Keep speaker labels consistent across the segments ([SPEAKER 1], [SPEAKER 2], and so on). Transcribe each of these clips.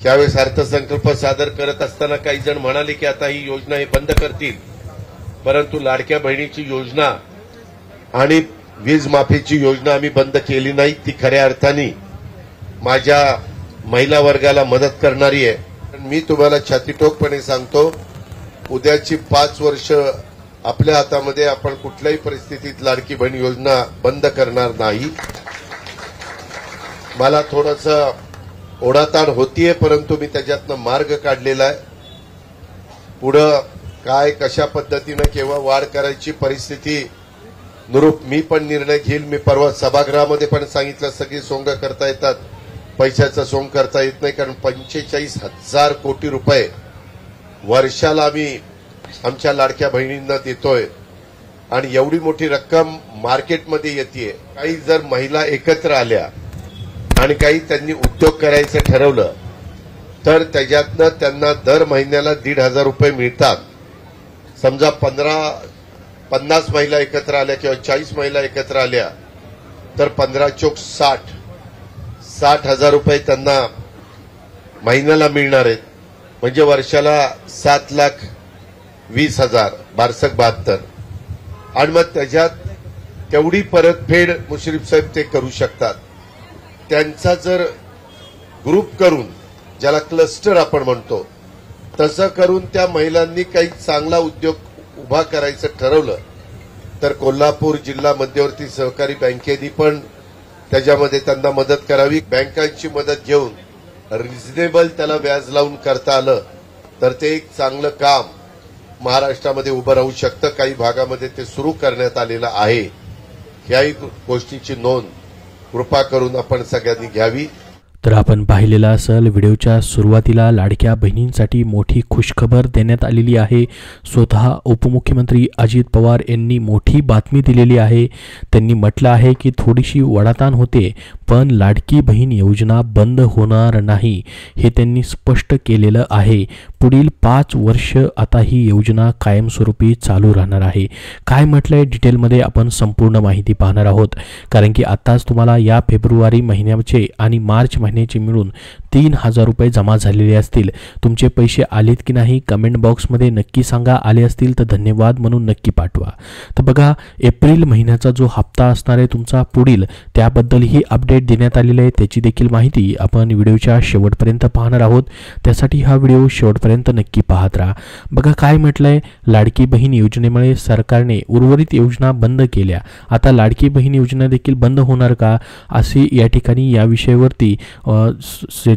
[SPEAKER 1] यावेळेस अर्थसंकल्प सादर करत असताना काही जण म्हणाले की आता ही योजना हे बंद करतील, परंतु लाडक्या बहिणीची योजना आणि वीज माफीची योजना आम्ही बंद केली नाही। ती खऱ्या अर्थाने माझ्या महिला वर्गाला मदत करणारी आहे। मी तुम्हाला छातीटोकपणे सांगतो, उद्याची 5 वर्ष आपल्या हातामध्ये, आपण कुठल्याही परिस्थितीत लाडकी बहीण योजना बंद करणार नाही। मला थोडंसं ओढाताण होतीये, परंतु मी त्याच्यातनं मार्ग काढलेला आहे। पुढं काय कशा पद्धतीने केव्हा वाढ करायची परिस्थिती नुरूप मी पण निर्णय घेईल। मी परवा सभागृहामध्ये पण सांगितलं, सगळी सोंग करता येतात, पैशाचं सोंग करता येत नाही, कारण 45,000 कोटी रुपये वर्षाला आम्ही आमच्या लाडक्या बहिणींना देतोय आणि एवढी मोठी रक्कम मार्केटमध्ये येते। काही जर महिला एकत्र आल्या आणि काही त्यांनी उद्योग करायचं ठरवलं तर त्याच्यातनं त्यांना दर महिन्याला 1,500 रुपये मिळतात। समजा 50 महिला एकत्र आल्या किंवा 40 महिला एकत्र आल्या तर 15 चोक 60,000 रुपये त्यांना महिन्याला मिळणार आहेत, म्हणजे वर्षाला 7,20,000 बारसक 72। आणि मग त्याच्यात तेवढी परतफेड मुश्रीफ साहेब ते करू शकतात। त्यांचा जर ग्रुप करून, ज्याला क्लस्टर आपण म्हणतो, तसं करून त्या महिलांनी काही चांगला उद्योग उभा करायचं ठरवलं तर कोल्हापूर जिल्हा मध्यवर्ती सहकारी बँकेने पण त्याच्यामध्ये त्यांना मदत करावी। बँकांची मदत घेऊन रिझनेबल त्याला व्याज लावून करता आलं तर ते एक चांगलं काम महाराष्ट्रामध्ये उभं राहू शकतं। काही भागामध्ये ते सुरू करण्यात आलेलं आहे। याही गोष्टीची नोंद कृपा करून आपण सगळ्यांनी घ्यावी।
[SPEAKER 2] तर आपण पाहिलेला असेल, व्हिडिओच्या सुरुवातीला लाडक्या बहिणींसाठी मोठी खुशखबर देण्यात आलेली आहे। स्वतः उपमुख्यमंत्री अजित पवार यांनी मोठी बातमी दिलेली आहे। त्यांनी म्हटलं आहे की थोडीशी वडाताण होते, पण लाडकी बहीण योजना बंद होणार नाही, हे त्यांनी स्पष्ट केलेलं आहे। पुढील 5 वर्ष आता ही योजना कायमस्वरूपी चालू राहणार आहे। काय म्हटलंय डिटेलमध्ये आपण संपूर्ण माहिती पाहणार आहोत, कारण की आताच तुम्हाला या फेब्रुवारी महिन्याचे आणि मार्च महिन्याचे मिळून 3,000 रुपये जमा झालेले असतील। तुमचे पैसे आलेत की नाही कमेंट बॉक्समध्ये नक्की सांगा। आले असतील तर धन्यवाद म्हणून नक्की पाठवा। तर बघा, एप्रिल महिन्याचा जो हप्ता असणार आहे तुमचा पुढील, त्याबद्दलही अपडेट देण्यात आलेले आहे। त्याची देखील माहिती आपण व्हिडिओच्या शेवटपर्यंत पाहणार आहोत, त्यासाठी हा व्हिडिओ शेवटपर्यंत नक्की पाहत राहा। बघा काय म्हटलंय, लाडकी बहीण योजनेमुळे सरकारने उर्वरित योजना बंद केल्या, आता लाडकी बहीण योजना देखील बंद होणार का, अशी या ठिकाणी या विषयावरती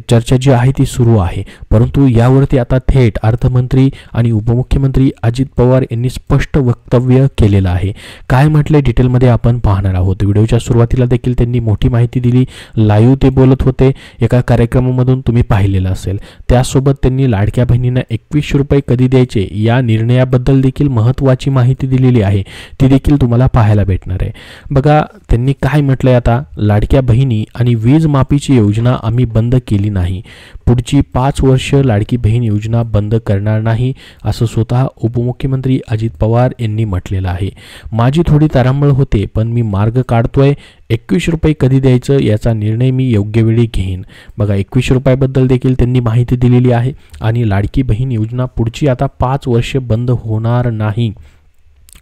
[SPEAKER 2] चर्चा जी आहे ती सुरू आहे। परंतु यावरती आता थेट अर्थमंत्री आणि उपमुख्यमंत्री अजित पवार यांनी स्पष्ट वक्तव्य केलेलं आहे। काय म्हटले डिटेलमध्ये आपण पाहणार आहोत। व्हिडिओच्या सुरुवातीला देखील त्यांनी मोठी माहिती दिली, लाईव्ह ते बोलत होते, एका कार्यक्रमामधून तुम्ही पाहिलेलं असेल। त्यासोबत त्यांनी लाडक्या बहिणींना 21 रुपये कधी द्यायचे या निर्णयाबद्दल देखील महत्त्वाची माहिती दिलेली आहे, ती देखील तुम्हाला पाहायला भेटणार आहे। बघा त्यांनी काय म्हटलंय, आता लाडक्या बहिणी आणि वीज माफीची योजना आम्ही बंद केली नाही, पुढची 5 वर्ष लाडकी बहीण योजना बंद करणार नाही, असं स्वतः उपमुख्यमंत्री अजित पवार यांनी म्हटलेलं आहे। माझी थोडी तारांबळ होते, पण मी मार्ग काढतोय। 21 रुपये कधी द्यायचं याचा निर्णय मी योग्य वेळी घेईन। बघा 21 रुपयाबद्दल देखील त्यांनी माहिती दिलेली आहे आणि लाडकी बहीण योजना पुढची आता 5 वर्ष बंद होणार नाही,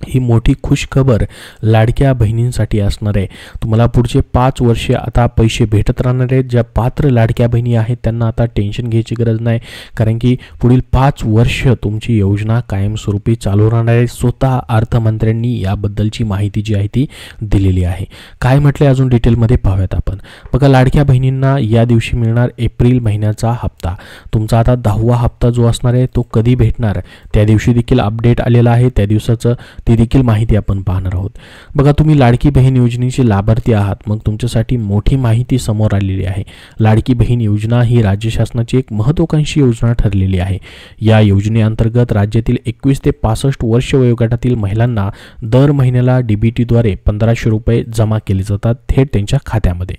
[SPEAKER 2] ही मोठी खुशखबर लाडक्या बहिणींसाठी असणार आहे। तुम्हाला पुढचे 5 वर्ष आता पैसे भेटत राहणार आहेत। ज्या पात्र लाडक्या बहिणी आहेत त्यांना आता टेन्शन घ्यायची गरज नाही, कारण की पुढील 5 वर्ष तुमची योजना कायमस्वरूपी चालू राहणार आहे। स्वतः अर्थमंत्र्यांनी याबद्दलची माहिती जी आहे ती दिलेली आहे। काय म्हटले अजून डिटेलमध्ये पाहूयात आपण। बघा लाडक्या बहिणींना या दिवशी मिळणार एप्रिल महिन्याचा हप्ता, तुमचा आता 10वा हप्ता जो असणार आहे तो कधी भेटणार त्या दिवशी देखील अपडेट आलेला आहे। त्या दिवसाचं ती देखील माहिती आपण पाहणार आहोत। बघा तुम्ही लाडकी बहीण योजनेचे लाभार्थी आहात, मग तुमच्यासाठी मोठी माहिती समोर आलेली आहे। लाडकी बहीण योजना ही राज्य शासनाची एक महत्त्वाकांक्षी योजना ठरलेली आहे। या योजनेअंतर्गत राज्यातील 21 ते 65 वर्ष वयोगटातील महिलांना दर महिन्याला डीबीटीद्वारे 1500 रुपये जमा केले जातात थेट त्यांच्या खात्यामध्ये।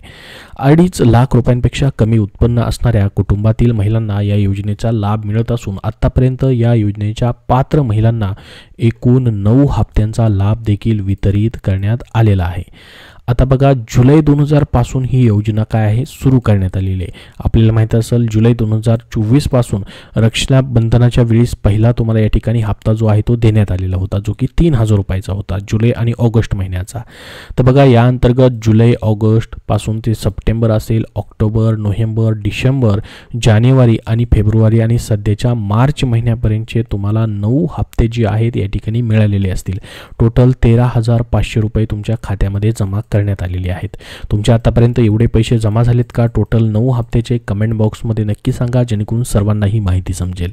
[SPEAKER 2] 2.5 लाख रुपयांपेक्षा कमी उत्पन्न असणाऱ्या कुटुंबातील महिलांना या योजनेचा लाभ मिळत असून आतापर्यंत या योजनेच्या पात्र महिलांना एकूण 9 हप्त्यांचा लाभ देखील वितरित करण्यात आलेला आहे। आता बघा जुलै 2000 पासून ही योजना काय आहे सुरू करण्यात आलेली आहे. आपल्याला माहिती असेल जुलै 2024 पासून रक्षाबंधनाच्या वेळेस पहिला तुम्हाला या ठिकाणी हप्ता जो आहे तो देण्यात आलेला होता, जो की 3000 रुपयाचा होता जुलै आणि ऑगस्ट महिन्याचा. तर बघा या अंतर्गत जुलै ऑगस्ट पासून ते सप्टेंबर असेल, ऑक्टोबर, नोव्हेंबर, डिसेंबर, जानेवारी आणि फेब्रुवारी आणि सध्याच्या मार्च महिन्यापर्यंतचे तुम्हाला 9 हप्ते जे आहेत या ठिकाणी मिळालेले असतील. टोटल 13,500 रुपये तुमच्या खात्यामध्ये जमा करण्यात आलेले आहेत. तुमच्या आतापर्यंत एवढे पैसे जमा झालेत का? टोटल 9 हप्त्याचे कमेंट बॉक्समध्ये नक्की सांगा, जेणेकरून सर्वांना ही माहिती समजेल.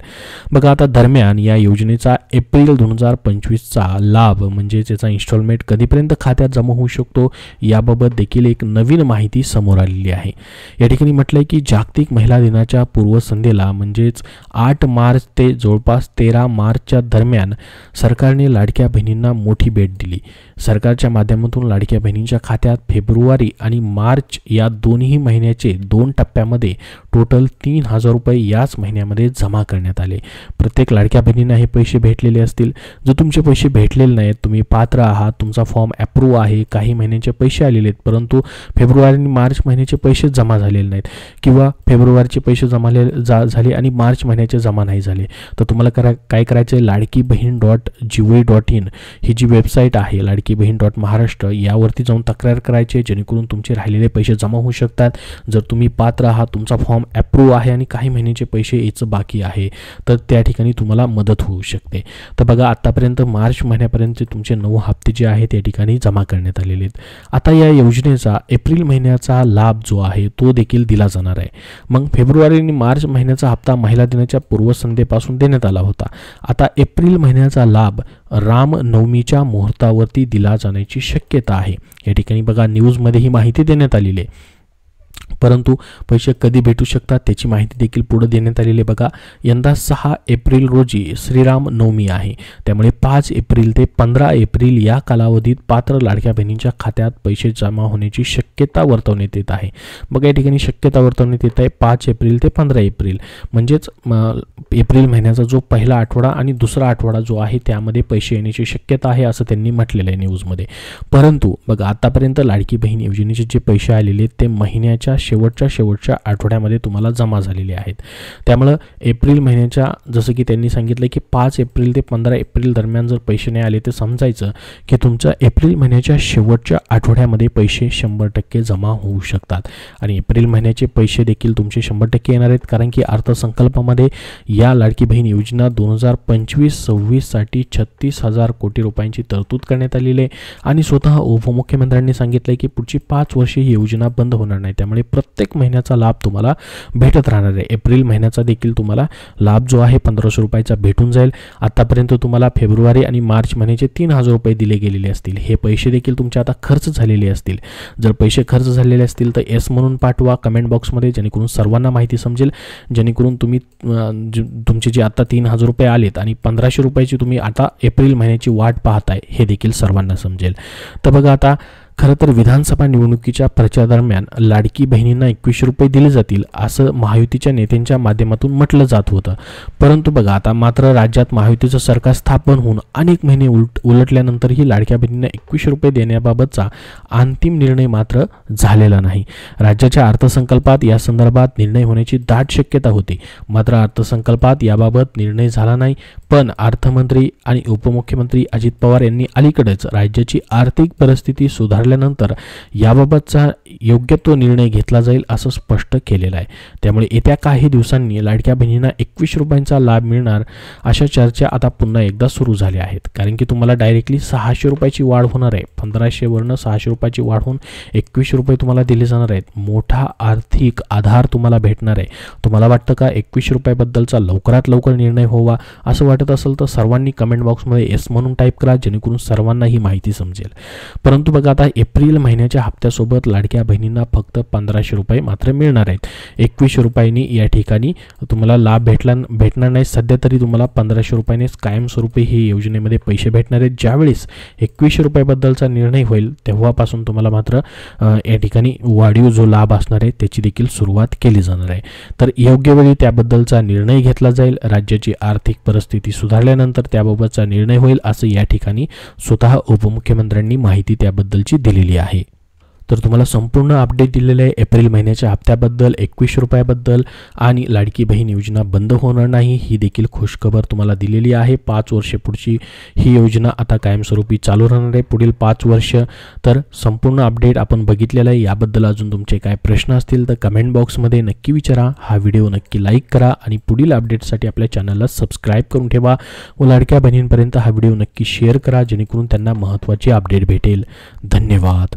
[SPEAKER 2] बघा आता दरम्यान या योजनेचा एप्रिल 2025चा लाभ म्हणजे त्याचा इन्स्टॉलमेंट कधीपर्यंत खात्यात जमा होऊ शकतो याबाबत देखील एक नवीन माहिती समोर आलेली आहे. या ठिकाणी म्हटलंय की जागतिक महिला दिनाच्या पूर्वसंध्येला म्हणजेच 8 मार्च ते जवळपास 13 मार्चच्या दरम्यान सरकारने लाडक्या बहिणींना मोठी भेट दिली. सरकारच्या माध्यमातून लाडक्या बहिणींच्या खात्यात फेब्रुवारी आणि मार्च या दोन्ही महिन्याचे 2 टप्प्यामध्ये टोटल 3000 रुपये याच महिन्यामध्ये जमा करण्यात आले. प्रत्येक लाडक्या बहिणींना हे पैसे भेटलेले असतील. जर तुमचे पैसे भेटलेले नाहीत, तुम्ही पात्र आहात, तुमचा फॉर्म अप्रूव्ह आहे, काही महिन्यांचे पैसे आलेले आहेत परंतु फेब्रुवारी आणि मार्च महिन्याचे पैसे जमा झालेले नाहीत किंवा फेब्रुवारीचे पैसे झाले आणि मार्च महिन्याचे जमा नाही झाले, तर तुम्हाला काय करायचे, लाडकी बहीण .gov.in ही जी वेबसाईट आहे लाडकी बहीण .महाराष्ट्र यावरती जाऊन तक्रार करायची, जेणेकरून तुमचे राहिलेले पैसे जमा होऊ शकतात. जर तुम्ही पात्र आहात, तुमचा फॉर्म अप्रूव्ह आहे आणि काही महिन्याचे पैसे याचं बाकी आहे, तर त्या ठिकाणी तुम्हाला मदत होऊ शकते. तर बघा आतापर्यंत मार्च महिन्यापर्यंत तुमचे 9 हप्ते जे आहेत या ठिकाणी जमा करण्यात आलेले आहेत. आता या योजनेचा एप्रिल महिन्याचा लाभ जो आहे तो देखील दिला जाणार आहे. मग फेब्रुवारी आणि मार्च महिन्याचा हप्ता महिला दिनाच्या पूर्वसंध्येपासून देण्यात आला होता. आता एप्रिल महिन्याचा लाभ रामनवमीच्या मुहूर्तावरती दिला जाण्याची शक्यता आहे. या ठिकाणी बघा न्यूजमध्ये ही माहिती देण्यात आलेली आहे, परंतु पैसे कधी भेटू शकतात त्याची माहिती देखील पुढे देण्यात आलेली आहे. बघा यंदा 6 एप्रिल रोजी श्रीराम नवमी आहे, त्यामुळे 5 एप्रिल ते 15 एप्रिल या कालावधीत पात्र लाडक्या बहिणींच्या खात्यात पैसे जमा होण्याची शक्यता वर्तवण्यात येत आहे. बघा या ठिकाणी शक्यता वर्तवण्यात येत आहे 5 एप्रिल ते 15 एप्रिल, म्हणजेच एप्रिल महिन्याचा जो पहिला आठवडा आणि दुसरा आठवडा जो आहे त्यामध्ये पैसे येण्याची शक्यता आहे असं त्यांनी म्हटलेलं आहे न्यूजमध्ये. परंतु बघा आतापर्यंत लाडकी बहीण योजनेचे जे पैसे आलेले ते महिन्याच्या शेवटच्या आठवड्यामध्ये तुम्हाला जमा झालेले आहेत. त्यामुळे एप्रिल महिन्याच्या जसं की त्यांनी सांगितलं की 5 एप्रिल ते 15 एप्रिल दरम्यान जर पैसे नाही आले तर समजायचं की तुमच्या एप्रिल महिन्याच्या शेवटच्या आठवड्यामध्ये पैसे 100% जमा होऊ शकतात आणि एप्रिल महिन्याचे पैसे देखील तुमचे 100% येणार आहेत, कारण की अर्थसंकल्पामध्ये या लाडकी बहीण योजना 2025-26 साठी 36,000 कोटी रुपयांची तरतूद करण्यात आलेली आहे आणि स्वतः उपमुख्यमंत्र्यांनी सांगितले की पुढची 5 वर्षे ही योजना बंद होणार नाही, त्यामुळे प्रत्येक महिन्याचा लाभ तुम्हाला भेटत राहणार आहे. एप्रिल महिन्याचा देखील तुम्हाला लाभ जो आहे 1500 रुपयाचा भेटून जाईल. आतापर्यंत तुम्हाला फेब्रुवारी आणि मार्च महिन्याचे 3000 रुपये दिले गेलेले असतील. हे पैसे देखील तुमचे आता खर्च झालेले असतील. जर पैसे खर्च झालेले असतील तर एस म्हणून पाठवा कमेंट बॉक्समध्ये, जेणेकरून सर्वांना माहिती समजेल, जेणेकरून तुम्ही तुमचे जे आता 3000 रुपये आलेत आणि 1500 रुपयाची तुम्ही आता एप्रिल महिन्याची वाट पाहताय हे देखील सर्वांना समजेल. तर बघा आता खरं तर विधानसभा निवडणुकीच्या प्रचारादरम्यान लाडकी बहिणींना 2100 रुपये दिले जातील असं महायुतीच्या नेत्यांच्या माध्यमातून म्हटलं जात होतं, परंतु बघा आता मात्र राज्यात महायुतीचं सरकार स्थापन होऊन अनेक महिने उलटल्यानंतरही लाडक्या बहिणींना 2100 रुपये देण्याबाबतचा अंतिम निर्णय मात्र झालेला नाही. राज्याच्या अर्थसंकल्पात या संदर्भात निर्णय होण्याची दाट शक्यता होती, मात्र अर्थसंकल्पात याबाबत निर्णय झाला नाही. पण अर्थमंत्री आणि उपमुख्यमंत्री अजित पवार यांनी अलीकडेच राज्याची आर्थिक परिस्थिती सुधारल्यानंतर याबाबतचा योग्य तो निर्णय घेतला जाईल असं स्पष्ट केलेलं आहे. त्यामुळे येत्या काही दिवसांनी लाडक्या बहिणींना 2100 रुपयांचा लाभ मिळणार अशा चर्चा आता पुन्हा एकदा सुरू झाल्या आहेत, कारण की तुम्हाला डायरेक्टली 600 रुपयाची वाढ होणार आहे. 1500 वरनं 600 रुपयाची वाढ होऊन 2100 रुपये तुम्हाला दिले जाणार आहेत. मोठा आर्थिक आधार तुम्हाला भेटणार आहे. तुम्हाला वाटतं का 2100 रुपयाबद्दलचा लवकरात लवकर निर्णय व्हावा असं वाटत असेल तर सर्वांनी कमेंट बॉक्समध्ये एस म्हणून टाईप करा, जेणेकरून सर्वांना ही माहिती समजेल. परंतु बघा आता एप्रिल महिन्याच्या हप्त्यासोबत लाडक्या बहिणींना फक्त 1500 रुपये मात्र मिळणार आहेत. 2100 रुपयांनी या ठिकाणी तुम्हाला लाभ भेटणार नाही. सध्या तरी तुम्हाला 1500 रुपयानेच कायमस्वरूपी ही योजनेमध्ये पैसे भेटणार आहेत. ज्यावेळेस 2100 रुपयाबद्दलचा निर्णय होईल तेव्हापासून तुम्हाला मात्र या ठिकाणी वाढीव जो लाभ असणार आहे त्याची देखील सुरुवात केली जाणार आहे. तर योग्य वेळी त्याबद्दलचा निर्णय घेतला जाईल. राज्याची आर्थिक परिस्थिती सुधारल्यानंतर त्याबाबतचा निर्णय होईल असं या ठिकाणी स्वतः उपमुख्यमंत्र्यांनी माहिती त्याबद्दलची दिलेली आहे. तर तुम्हाला संपूर्ण अपडेट दिलेलं आहे एप्रिल महिन्याच्या हप्त्याबद्दल, 21 रुपयाबद्दल आणि लाडकी बहीण योजना बंद होणार नाही ही देखील खुशखबर तुम्हाला दिलेली आहे. 5 वर्षे पुढची ही योजना आता कायमस्वरूपी चालू राहणार आहे पुढील 5 वर्ष. तर संपूर्ण अपडेट आपण बघितलेला आहे. याबद्दल अजून तुमचे काय प्रश्न असतील तर कमेंट बॉक्समध्ये नक्की विचारा. हा व्हिडिओ नक्की लाईक करा आणि पुढील अपडेटसाठी आपल्या चॅनलला सबस्क्राईब करून ठेवा व लाडक्या बहिणींपर्यंत हा व्हिडिओ नक्की शेअर करा जेणेकरून त्यांना महत्त्वाची अपडेट भेटेल. धन्यवाद.